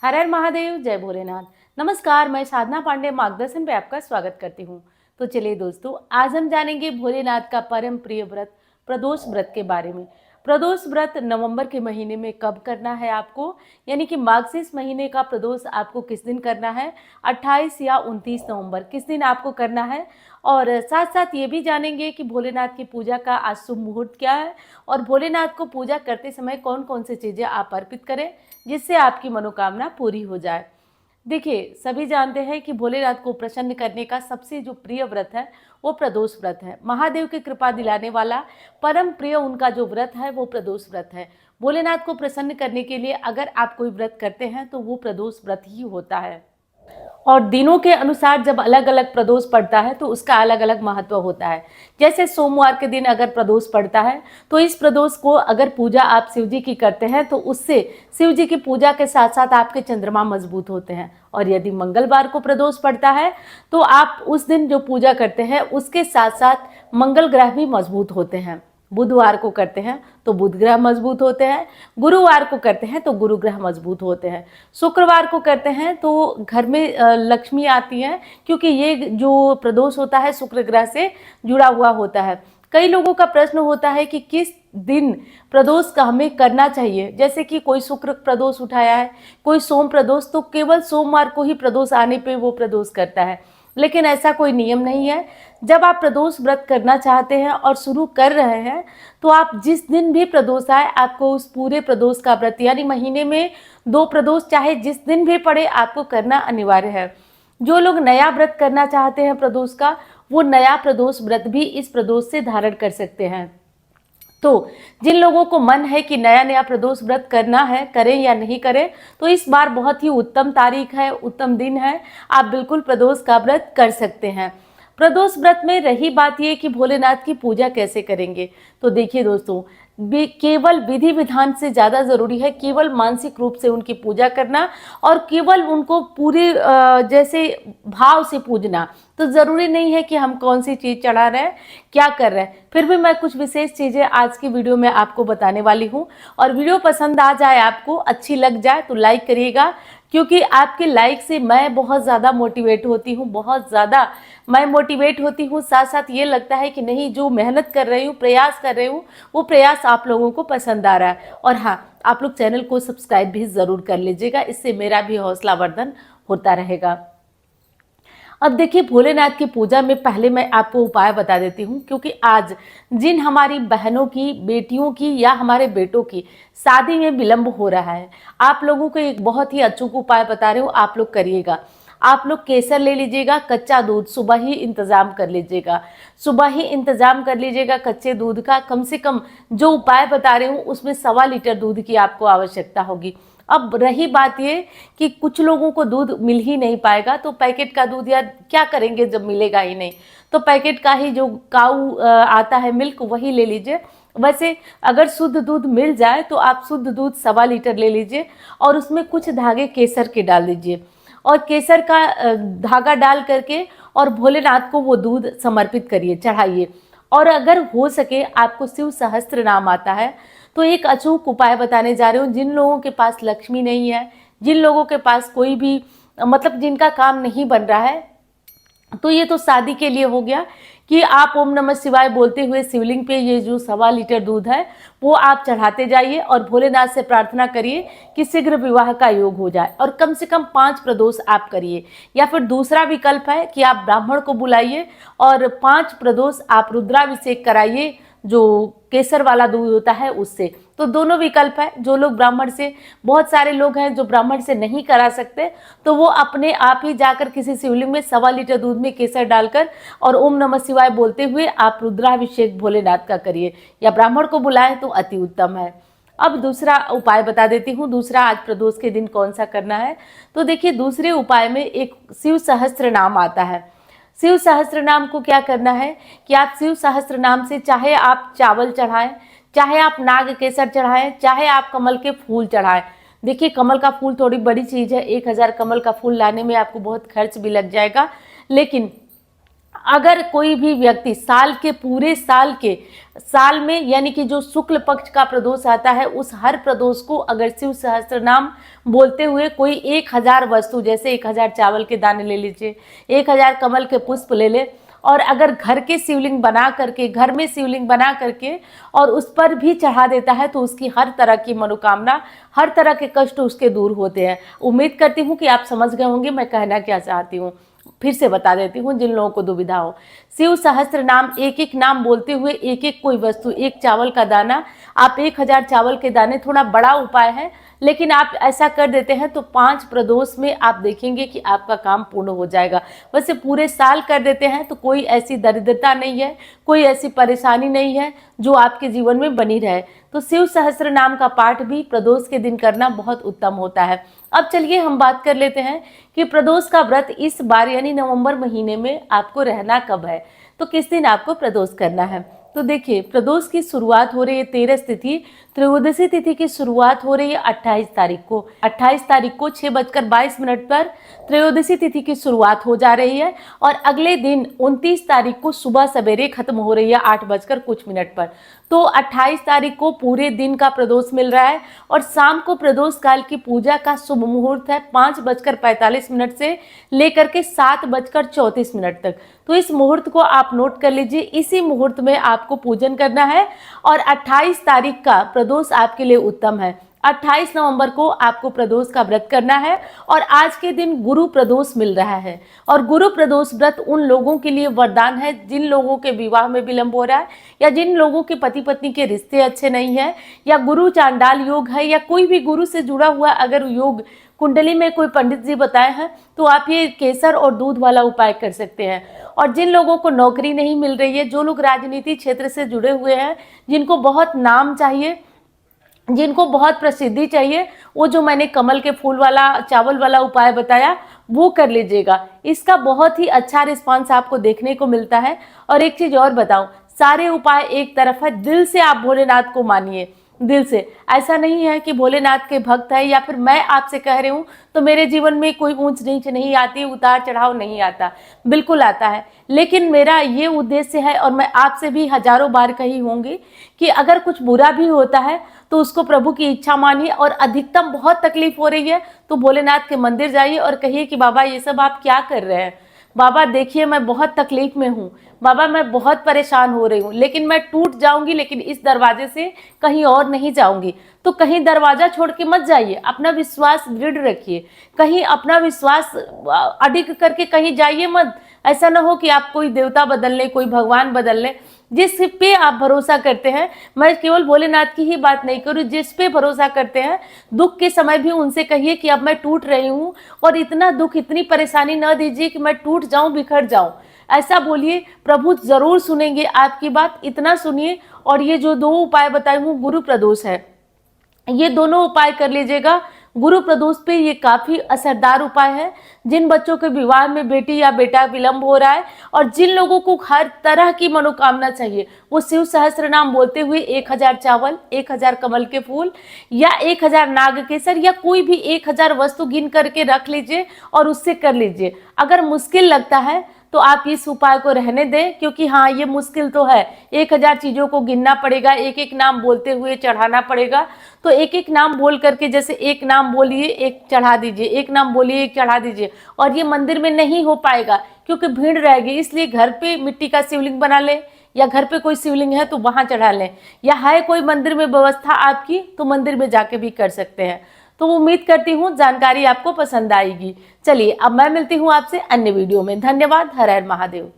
हर हर महादेव, जय भोलेनाथ। नमस्कार, मैं साधना पांडे मार्गदर्शन पे आपका स्वागत करती हूँ। तो चलिए दोस्तों, आज हम जानेंगे भोलेनाथ का परम प्रिय व्रत प्रदोष व्रत के बारे में। प्रदोष व्रत नवंबर के महीने में कब करना है आपको, यानी कि मार्गशीर्ष महीने का प्रदोष आपको किस दिन करना है, 28 या 29 नवंबर किस दिन आपको करना है। और साथ साथ ये भी जानेंगे कि भोलेनाथ की पूजा का आज शुभ मुहूर्त क्या है और भोलेनाथ को पूजा करते समय कौन कौन सी चीज़ें आप अर्पित करें जिससे आपकी मनोकामना पूरी हो जाए। देखिए, सभी जानते हैं कि भोलेनाथ को प्रसन्न करने का सबसे जो प्रिय व्रत है वो प्रदोष व्रत है। महादेव की कृपा दिलाने वाला परम प्रिय उनका जो व्रत है वो प्रदोष व्रत है। भोलेनाथ को प्रसन्न करने के लिए अगर आप कोई व्रत करते हैं तो वो प्रदोष व्रत ही होता है। और दिनों के अनुसार जब अलग अलग प्रदोष पड़ता है तो उसका अलग अलग महत्व होता है। जैसे सोमवार के दिन अगर प्रदोष पड़ता है तो इस प्रदोष को अगर पूजा आप शिव जी की करते हैं तो उससे शिव जी की पूजा के साथ साथ आपके चंद्रमा मजबूत होते हैं। और यदि मंगलवार को प्रदोष पड़ता है तो आप उस दिन जो पूजा करते हैं उसके साथ साथ मंगल ग्रह भी मजबूत होते हैं। बुधवार को करते हैं तो बुध ग्रह मजबूत होते हैं, गुरुवार को करते हैं तो गुरु ग्रह मजबूत होते हैं, शुक्रवार को करते हैं तो घर में लक्ष्मी आती है, क्योंकि ये जो प्रदोष होता है शुक्र ग्रह से जुड़ा हुआ होता है। कई लोगों का प्रश्न होता है कि किस दिन प्रदोष का हमें करना चाहिए, जैसे कि कोई शुक्र प्रदोष उठाया है, कोई सोम प्रदोष, तो केवल सोमवार को ही प्रदोष आने पे वो प्रदोष करता है। लेकिन ऐसा कोई नियम नहीं है। जब आप प्रदोष व्रत करना चाहते हैं और शुरू कर रहे हैं तो आप जिस दिन भी प्रदोष आए आपको उस पूरे प्रदोष का व्रत, यानी महीने में 2 प्रदोष चाहे जिस दिन भी पड़े आपको करना अनिवार्य है। जो लोग नया व्रत करना चाहते हैं प्रदोष का, वो नया प्रदोष व्रत भी इस प्रदोष से धारण कर सकते हैं। तो जिन लोगों को मन है कि नया नया प्रदोष व्रत करना है, करें या नहीं करें, तो इस बार बहुत ही उत्तम तारीख है, उत्तम दिन है, आप बिल्कुल प्रदोष का व्रत कर सकते हैं। प्रदोष व्रत में रही बात ये कि भोलेनाथ की पूजा कैसे करेंगे, तो देखिए दोस्तों, केवल विधि विधान से ज़्यादा ज़रूरी है केवल मानसिक रूप से उनकी पूजा करना और केवल उनको पूरे जैसे भाव से पूजना। तो ज़रूरी नहीं है कि हम कौन सी चीज़ चढ़ा रहे हैं, क्या कर रहे हैं, फिर भी मैं कुछ विशेष चीज़ें आज की वीडियो में आपको बताने वाली हूँ। और वीडियो पसंद आ जाए, आपको अच्छी लग जाए तो लाइक करिएगा, क्योंकि आपके लाइक से मैं बहुत ज़्यादा मोटिवेट होती हूँ, बहुत ज़्यादा मैं मोटिवेट होती हूँ। साथ साथ ये लगता है कि नहीं, जो मेहनत कर रही हूँ, प्रयास कर रही हूँ, वो प्रयास आप लोगों को पसंद आ रहा है। और हाँ, आप लोग चैनल को सब्सक्राइब भी ज़रूर कर लीजिएगा, इससे मेरा भी हौसला वर्धन होता रहेगा। अब देखिए, भोलेनाथ की पूजा में पहले मैं आपको उपाय बता देती हूँ, क्योंकि आज जिन हमारी बहनों की, बेटियों की या हमारे बेटों की शादी में विलंब हो रहा है, आप लोगों को एक बहुत ही अचूक उपाय बता रही हूँ, आप लोग करिएगा। आप लोग केसर ले लीजिएगा, कच्चा दूध सुबह ही इंतज़ाम कर लीजिएगा, सुबह ही इंतज़ाम कर लीजिएगा कच्चे दूध का। कम से कम जो उपाय बता रही हूँ उसमें 1.25 लीटर दूध की आपको आवश्यकता होगी। अब रही बात ये कि कुछ लोगों को दूध मिल ही नहीं पाएगा, तो पैकेट का दूध या क्या करेंगे जब मिलेगा ही नहीं, तो पैकेट का ही जो काऊ आता है मिल्क, वही ले लीजिए। वैसे अगर शुद्ध दूध मिल जाए तो आप शुद्ध दूध 1.25 लीटर ले लीजिए और उसमें कुछ धागे केसर के डाल दीजिए और केसर का धागा डाल करके और भोलेनाथ को वो दूध समर्पित करिए, चढ़ाइए। और अगर हो सके आपको शिव सहस्त्र नाम आता है तो एक अचूक उपाय बताने जा रहे हूँ। जिन लोगों के पास लक्ष्मी नहीं है, जिन लोगों के पास कोई भी मतलब जिनका काम नहीं बन रहा है, तो ये तो शादी के लिए हो गया कि आप ओम नमः शिवाय बोलते हुए शिवलिंग पे ये जो 1.25 लीटर दूध है वो आप चढ़ाते जाइए और भोलेनाथ से प्रार्थना करिए कि शीघ्र विवाह का योग हो जाए। और कम से कम 5 प्रदोष आप करिए, या फिर दूसरा विकल्प है कि आप ब्राह्मण को बुलाइए और 5 प्रदोष आप रुद्राभिषेक कराइए, जो केसर वाला दूध होता है उससे। तो दोनों विकल्प है। जो लोग ब्राह्मण से, बहुत सारे लोग हैं जो ब्राह्मण से नहीं करा सकते, तो वो अपने आप ही जाकर किसी शिवलिंग में 1.25 लीटर दूध में केसर डालकर और ओम नमः शिवाय बोलते हुए आप रुद्राभिषेक भोलेनाथ का करिए, या ब्राह्मण को बुलाएं तो अति उत्तम है। अब दूसरा उपाय बता देती हूँ, दूसरा आज प्रदोष के दिन कौन सा करना है। तो देखिए, दूसरे उपाय में एक शिव सहस्त्र नाम आता है। शिव सहस्त्र नाम को क्या करना है कि आप शिव सहस्त्र नाम से चाहे आप चावल चढ़ाएं, चाहे आप नाग केसर चढ़ाएं, चाहे आप कमल के फूल चढ़ाएं। देखिए, कमल का फूल थोड़ी बड़ी चीज़ है, 1000 कमल का फूल लाने में आपको बहुत खर्च भी लग जाएगा, लेकिन अगर कोई भी व्यक्ति साल के पूरे साल में यानी कि जो शुक्ल पक्ष का प्रदोष आता है उस हर प्रदोष को अगर शिव सहस्त्र नाम बोलते हुए कोई 1000 वस्तु, जैसे 1000 चावल के दाने ले लीजिए, 1000 कमल के पुष्प ले ले, और अगर घर में शिवलिंग बना करके और उस पर भी चढ़ा देता है तो उसकी हर तरह की मनोकामना, हर तरह के कष्ट उसके दूर होते हैं। उम्मीद करती हूँ कि आप समझ गए होंगे मैं कहना क्या चाहती हूँ। फिर से बता देती हूँ जिन लोगों को दुविधा हो। शिव सहस्त्र नाम, एक एक नाम बोलते हुए एक एक कोई वस्तु, एक चावल का दाना, आप 1000 चावल के दाने, थोड़ा बड़ा उपाय है लेकिन आप ऐसा कर देते हैं तो 5 प्रदोष में आप देखेंगे कि आपका काम पूर्ण हो जाएगा। वैसे पूरे साल कर देते हैं तो कोई ऐसी दरिद्रता नहीं है, कोई ऐसी परेशानी नहीं है जो आपके जीवन में बनी रहे। तो शिव सहस्त्र नाम का पाठ भी प्रदोष के दिन करना बहुत उत्तम होता है। अब चलिए हम बात कर लेते हैं कि प्रदोष का व्रत इस बार यानी नवंबर महीने में आपको रहना कब है, तो किस दिन आपको प्रदोष करना है। तो देखिए, प्रदोष की शुरुआत हो रही है 13 तिथि, त्रयोदशी तिथि की शुरुआत हो रही है 28 तारीख को। 28 तारीख को 6:22 पर त्रयोदशी तिथि की शुरुआत हो जा रही है और अगले दिन 29 तारीख को सुबह सवेरे खत्म हो रही है 8:00 पर। तो 28 तारीख को पूरे दिन का प्रदोष मिल रहा है और शाम को प्रदोष काल की पूजा का शुभ मुहूर्त है 5:45 से लेकर के 7:34 तक। तो इस मुहूर्त को आप नोट कर लीजिए, इसी मुहूर्त में आपको पूजन करना है और 28 तारीख का प्रदोष आपके लिए उत्तम है। 28 नवंबर को आपको प्रदोष का व्रत करना है और आज के दिन गुरु प्रदोष मिल रहा है और गुरु प्रदोष व्रत उन लोगों के लिए वरदान है जिन लोगों के विवाह में विलंब हो रहा है या जिन लोगों के पति पत्नी के रिश्ते अच्छे नहीं है या गुरु चांडाल योग है या कोई भी गुरु से जुड़ा हुआ अगर योग कुंडली में कोई पंडित जी बताए हैं तो आप ये केसर और दूध वाला उपाय कर सकते हैं। और जिन लोगों को नौकरी नहीं मिल रही है, जो लोग राजनीति क्षेत्र से जुड़े हुए हैं, जिनको बहुत नाम चाहिए, जिनको बहुत प्रसिद्धि चाहिए, वो जो मैंने कमल के फूल वाला चावल वाला उपाय बताया वो कर लीजिएगा। इसका बहुत ही अच्छा रिस्पांस आपको देखने को मिलता है। और एक चीज और बताऊं, सारे उपाय एक तरफ है, दिल से आप भोलेनाथ को मानिए, दिल से। ऐसा नहीं है कि भोलेनाथ के भक्त है या फिर मैं आपसे कह रही हूँ तो मेरे जीवन में कोई ऊंच नीच नहीं आती, उतार चढ़ाव नहीं आता, बिल्कुल आता है। लेकिन मेरा ये उद्देश्य है और मैं आपसे भी हजारों बार कही होंगी कि अगर कुछ बुरा भी होता है तो उसको प्रभु की इच्छा मानिए और अधिकतम बहुत तकलीफ हो रही है तो भोलेनाथ के मंदिर जाइए और कहिए कि बाबा ये सब आप क्या कर रहे हैं, बाबा देखिए मैं बहुत तकलीफ में हूँ, बाबा मैं बहुत परेशान हो रही हूँ, लेकिन मैं टूट जाऊंगी लेकिन इस दरवाजे से कहीं और नहीं जाऊंगी। तो कहीं दरवाजा छोड़ के मत जाइए, अपना विश्वास दृढ़ रखिए, कहीं अपना विश्वास अडिग करके कहीं जाइए मत। ऐसा ना हो कि आप कोई देवता बदल लें, कोई भगवान बदल लें। जिस पे आप भरोसा करते हैं, मैं केवल भोलेनाथ की ही बात नहीं करूँ, जिस पे भरोसा करते हैं, दुख के समय भी उनसे कहिए कि अब मैं टूट रही हूँ और इतना दुख इतनी परेशानी न दीजिए कि मैं टूट जाऊं, बिखर जाऊं। ऐसा बोलिए, प्रभु जरूर सुनेंगे आपकी बात। इतना सुनिए। और ये जो 2 उपाय बताए हूँ गुरु प्रदोष है, ये दोनों उपाय कर लीजिएगा। गुरु प्रदोष पे ये काफी असरदार उपाय है। जिन बच्चों के विवाह में बेटी या बेटा विलंब हो रहा है और जिन लोगों को हर तरह की मनोकामना चाहिए, वो शिव सहस्त्र नाम बोलते हुए 1000 चावल, 1000 कमल के फूल या 1000 नाग केसर या कोई भी 1000 वस्तु गिन करके रख लीजिए और उससे कर लीजिए। अगर मुश्किल लगता है तो आप इस उपाय को रहने दें, क्योंकि हाँ ये मुश्किल तो है, 1000 चीजों को गिनना पड़ेगा, एक एक नाम बोलते हुए चढ़ाना पड़ेगा। तो एक एक नाम बोल करके, जैसे एक नाम बोलिए एक चढ़ा दीजिए, एक नाम बोलिए एक चढ़ा दीजिए। और ये मंदिर में नहीं हो पाएगा क्योंकि भीड़ रहेगी, इसलिए घर पे मिट्टी का शिवलिंग बना ले या घर पे कोई शिवलिंग है तो वहां चढ़ा लें, या है कोई मंदिर में व्यवस्था आपकी तो मंदिर में जाके भी कर सकते हैं। तो उम्मीद करती हूँ जानकारी आपको पसंद आएगी। चलिए अब मैं मिलती हूँ आपसे अन्य वीडियो में। धन्यवाद। हर हर महादेव।